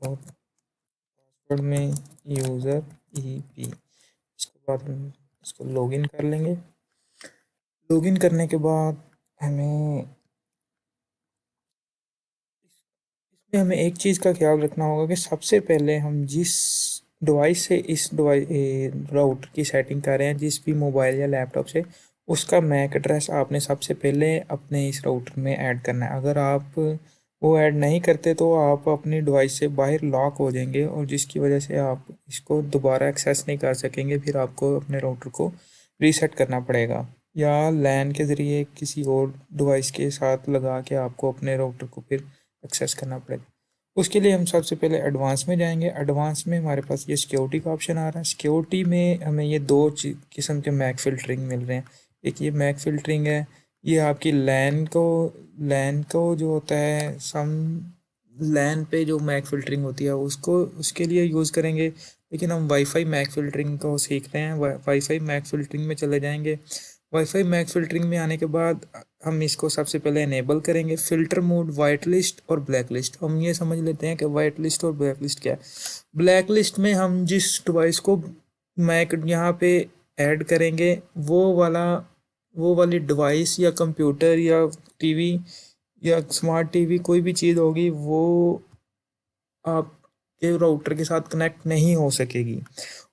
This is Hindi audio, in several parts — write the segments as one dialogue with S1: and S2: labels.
S1: और पासवर्ड में यूज़र EP। इसके बाद हम इसको लॉगिन कर लेंगे। लॉगिन करने के बाद हमें इसमें हमें एक चीज़ का ख्याल रखना होगा कि सबसे पहले हम जिस डिवाइस से इस राउटर की सेटिंग कर रहे हैं, जिस भी मोबाइल या लैपटॉप से, उसका मैक एड्रेस आपने सबसे पहले अपने इस राउटर में ऐड करना है। अगर आप वो ऐड नहीं करते तो आप अपनी डिवाइस से बाहर लॉक हो जाएंगे और जिसकी वजह से आप इसको दोबारा एक्सेस नहीं कर सकेंगे। फिर आपको अपने राउटर को रीसेट करना पड़ेगा या लैन के ज़रिए किसी और डिवाइस के साथ लगा के आपको अपने राउटर को फिर एक्सेस करना पड़ेगा। उसके लिए हम सबसे पहले एडवांस में जाएंगे। एडवांस में हमारे पास ये सिक्योरिटी का ऑप्शन आ रहा है। सिक्योरिटी में हमें ये दो किस्म के मैक फ़िल्टरिंग मिल रहे हैं। एक ये मैक फ़िल्टरिंग है, ये आपकी लैन को जो होता है, सम लैन पे जो मैक फ़िल्टरिंग होती है उसको उसके लिए यूज़ करेंगे। लेकिन हम वाईफाई मैक फ़िल्टरिंग को सीख रहे हैं। वाईफाई मैक फ़िल्टरिंग में चले जाएंगे। वाईफाई मैक फ़िल्टरिंग में आने के बाद हम इसको सबसे पहले इनेबल करेंगे। फ़िल्टर मोड वाइट लिस्ट और ब्लैक लिस्ट। हम ये समझ लेते हैं कि वाइट लिस्ट और ब्लैक लिस्ट क्या है। ब्लैक लिस्ट में हम जिस डिवाइस को मैक यहाँ पे ऐड करेंगे वो वाली डिवाइस या कंप्यूटर या टीवी या स्मार्ट टीवी कोई भी चीज़ होगी वो आपके राउटर के साथ कनेक्ट नहीं हो सकेगी।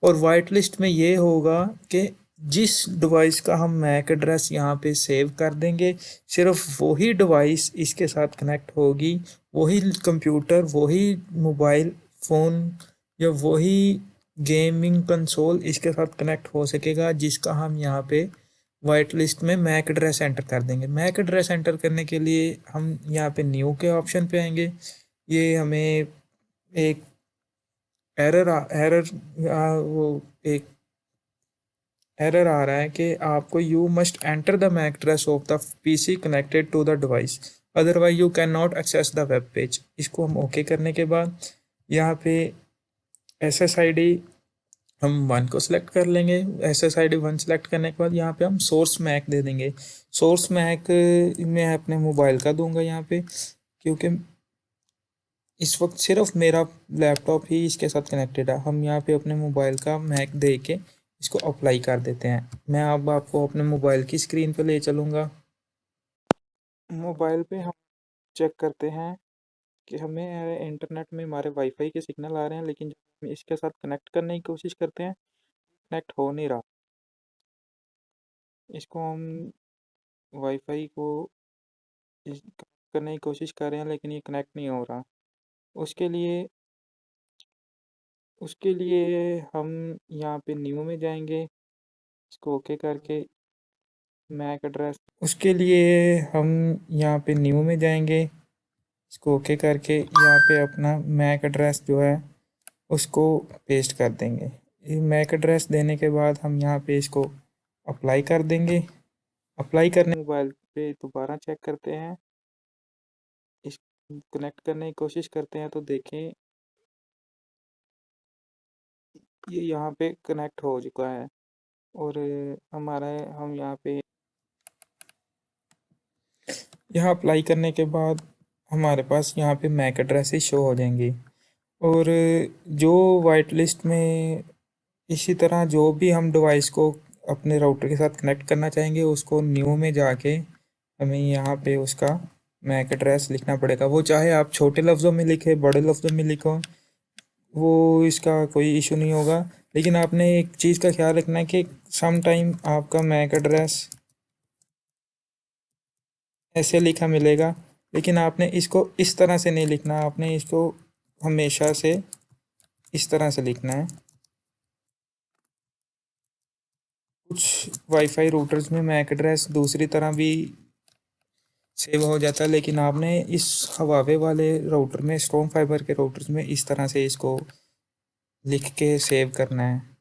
S1: और वाइट लिस्ट में ये होगा कि जिस डिवाइस का हम मैक एड्रेस यहाँ पे सेव कर देंगे, सिर्फ वही डिवाइस इसके साथ कनेक्ट होगी। वही कंप्यूटर, वही मोबाइल फ़ोन या वही गेमिंग कंसोल इसके साथ कनेक्ट हो सकेगा जिसका हम यहाँ पे वाइट लिस्ट में मैक एड्रेस एंटर कर देंगे। मैक एड्रेस एंटर करने के लिए हम यहाँ पे न्यू के ऑप्शन पे आएंगे। ये हमें एक एरर वो एक एरर आ रहा है कि आपको you must enter the MAC address of the PC connected to the device, otherwise you can not access the web page. इसको हम ओके करने के बाद यहाँ पे SSID हम 1 को सिलेक्ट कर लेंगे। SSID 1 सेलेक्ट करने के बाद यहाँ पे हम सोर्स मैक दे देंगे। सोर्स मैक मैं अपने मोबाइल का दूंगा यहाँ पे, क्योंकि इस वक्त सिर्फ मेरा लैपटॉप ही इसके साथ कनेक्टेड है। हम यहाँ पे अपने मोबाइल का मैक दे के इसको अप्लाई कर देते हैं। मैं अब आपको अपने मोबाइल की स्क्रीन पे ले चलूँगा। मोबाइल पे हम चेक करते हैं कि हमें इंटरनेट में हमारे वाईफाई के सिग्नल आ रहे हैं, लेकिन जब हम इसके साथ कनेक्ट करने की कोशिश करते हैं कनेक्ट हो नहीं रहा। इसको हम वाईफाई को कनेक्ट करने की कोशिश कर रहे हैं लेकिन ये कनेक्ट नहीं हो रहा। उसके लिए उसके लिए हम यहाँ पे न्यू में जाएंगे, इसको ओके करके मैक एड्रेस उसके लिए हम यहाँ पे न्यू में जाएंगे, इसको ओके करके यहाँ पे अपना मैक एड्रेस जो है उसको पेस्ट कर देंगे। ये मैक एड्रेस देने के बाद हम यहाँ पे इसको अप्लाई कर देंगे। अप्लाई करने मोबाइल पे दोबारा चेक करते हैं, इस कनेक्ट करने की कोशिश करते हैं तो देखें ये यहाँ पे कनेक्ट हो चुका है। और हमारा हम यहाँ अप्लाई करने के बाद हमारे पास यहाँ पे मैक एड्रेस ही शो हो जाएंगी। और जो वाइट लिस्ट में इसी तरह जो भी हम डिवाइस को अपने राउटर के साथ कनेक्ट करना चाहेंगे उसको न्यू में जाके हमें यहाँ पे उसका मैक एड्रेस लिखना पड़ेगा। वो चाहे आप छोटे लफ्ज़ों में लिखें, बड़े लफ्ज़ों में लिखो, वो इसका कोई इशू नहीं होगा। लेकिन आपने एक चीज़ का ख्याल रखना है कि सम टाइम आपका मैक एड्रेस ऐसे लिखा मिलेगा, लेकिन आपने इसको इस तरह से नहीं लिखना। आपने इसको हमेशा से इस तरह से लिखना है। कुछ वाईफाई रूटर्स में मैक एड्रेस दूसरी तरह भी सेव हो जाता है, लेकिन आपने इस हवावे वाले राउटर में, स्ट्रॉन्ग फाइबर के राउटर्स में इस तरह से इसको लिख के सेव करना है।